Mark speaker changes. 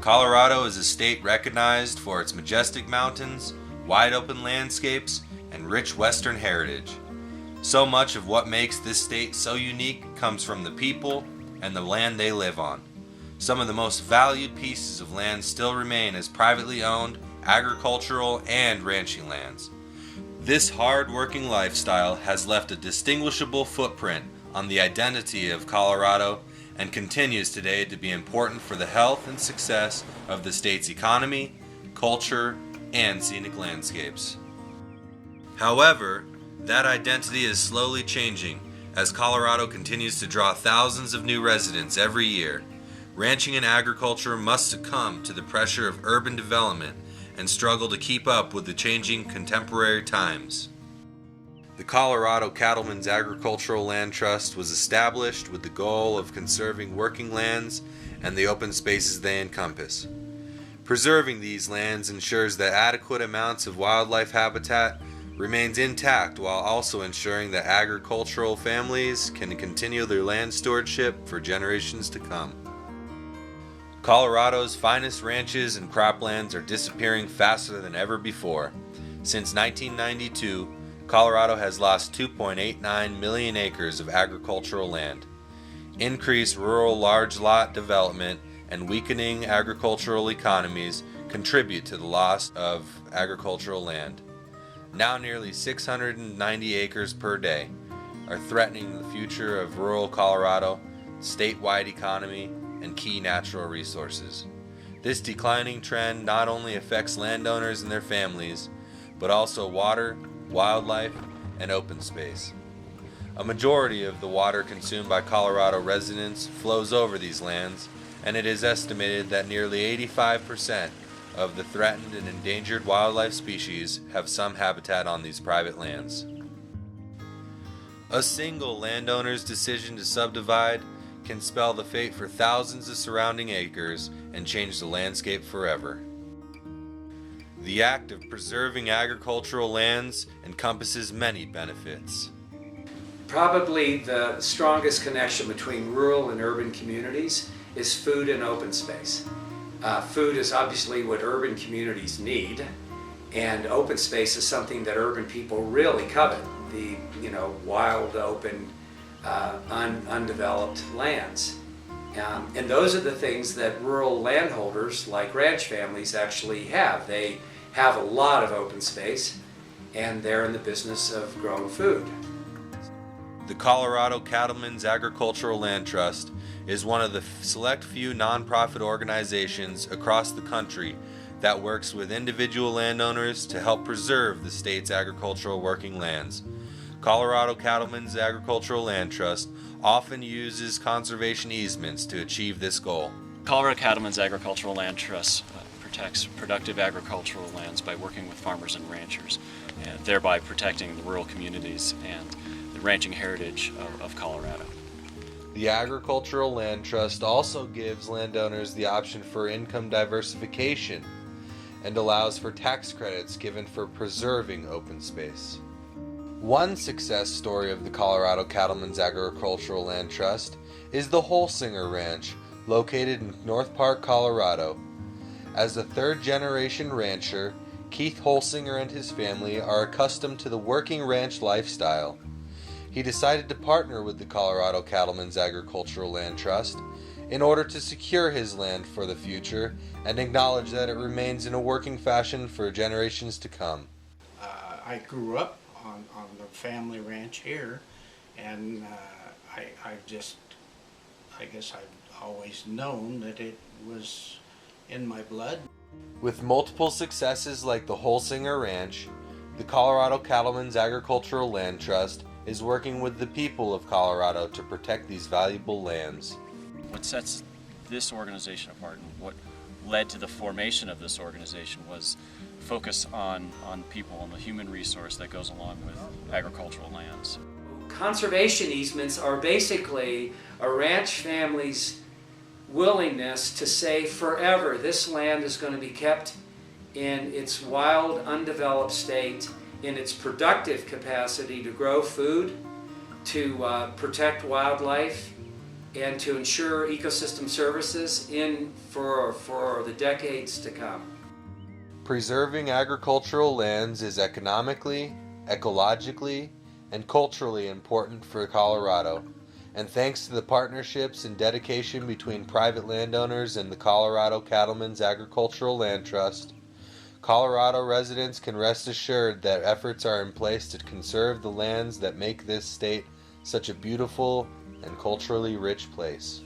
Speaker 1: Colorado is a state recognized for its majestic mountains, wide open landscapes, and rich western heritage. So much of what makes this state so unique comes from the people and the land they live on. Some of the most valued pieces of land still remain as privately owned, agricultural, and ranching lands. This hard-working lifestyle has left a distinguishable footprint on the identity of Colorado and continues today to be important for the health and success of the state's economy, culture, and scenic landscapes. However, that identity is slowly changing as Colorado continues to draw thousands of new residents every year. Ranching and agriculture must succumb to the pressure of urban development and struggle to keep up with the changing contemporary times. The Colorado Cattlemen's Agricultural Land Trust was established with the goal of conserving working lands and the open spaces they encompass. Preserving these lands ensures that adequate amounts of wildlife habitat remains intact while also ensuring that agricultural families can continue their land stewardship for generations to come. Colorado's finest ranches and croplands are disappearing faster than ever before. Since 1992, Colorado has lost 2.89 million acres of agricultural land. Increased rural large lot development and weakening agricultural economies contribute to the loss of agricultural land. Now nearly 690 acres per day are threatening the future of rural Colorado, statewide economy, and key natural resources. This declining trend not only affects landowners and their families, but also water, wildlife, and open space. A majority of the water consumed by Colorado residents flows over these lands, and it is estimated that nearly 85% of the threatened and endangered wildlife species have some habitat on these private lands. A single landowner's decision to subdivide can spell the fate for thousands of surrounding acres and change the landscape forever. The act of preserving agricultural lands encompasses many benefits.
Speaker 2: Probably the strongest connection between rural and urban communities is food and open space. Food is obviously what urban communities need, and open space is something that urban people really covet. The wild, open, undeveloped lands. And those are the things that rural landholders like ranch families actually have. They have a lot of open space, and they're in the business of growing food.
Speaker 1: The Colorado Cattlemen's Agricultural Land Trust is one of the select few nonprofit organizations across the country that works with individual landowners to help preserve the state's agricultural working lands. Colorado Cattlemen's Agricultural Land Trust often uses conservation easements to achieve this goal.
Speaker 3: Colorado Cattlemen's Agricultural Land Trust protects productive agricultural lands by working with farmers and ranchers, and thereby protecting the rural communities and the ranching heritage of Colorado.
Speaker 1: The Agricultural Land Trust also gives landowners the option for income diversification and allows for tax credits given for preserving open space. One success story of the Colorado Cattlemen's Agricultural Land Trust is the Holsinger Ranch, located in North Park, Colorado. As a third-generation rancher, Keith Holsinger and his family are accustomed to the working ranch lifestyle. He decided to partner with the Colorado Cattlemen's Agricultural Land Trust in order to secure his land for the future and acknowledge that it remains in a working fashion for generations to come.
Speaker 4: I grew up on the family ranch here, and I guess I've always known that it was in my blood.
Speaker 1: With multiple successes like the Holsinger Ranch, the Colorado Cattlemen's Agricultural Land Trust is working with the people of Colorado to protect these valuable lands.
Speaker 3: What sets this organization apart and what led to the formation of this organization was focus on people and the human resource that goes along with agricultural lands.
Speaker 2: Conservation easements are basically a ranch family's willingness to say forever this land is going to be kept in its wild, undeveloped state, in its productive capacity to grow food, to protect wildlife, and to ensure ecosystem services for the decades to come.
Speaker 1: Preserving agricultural lands is economically, ecologically, and culturally important for Colorado, and thanks to the partnerships and dedication between private landowners and the Colorado Cattlemen's Agricultural Land Trust, Colorado residents can rest assured that efforts are in place to conserve the lands that make this state such a beautiful and culturally rich place.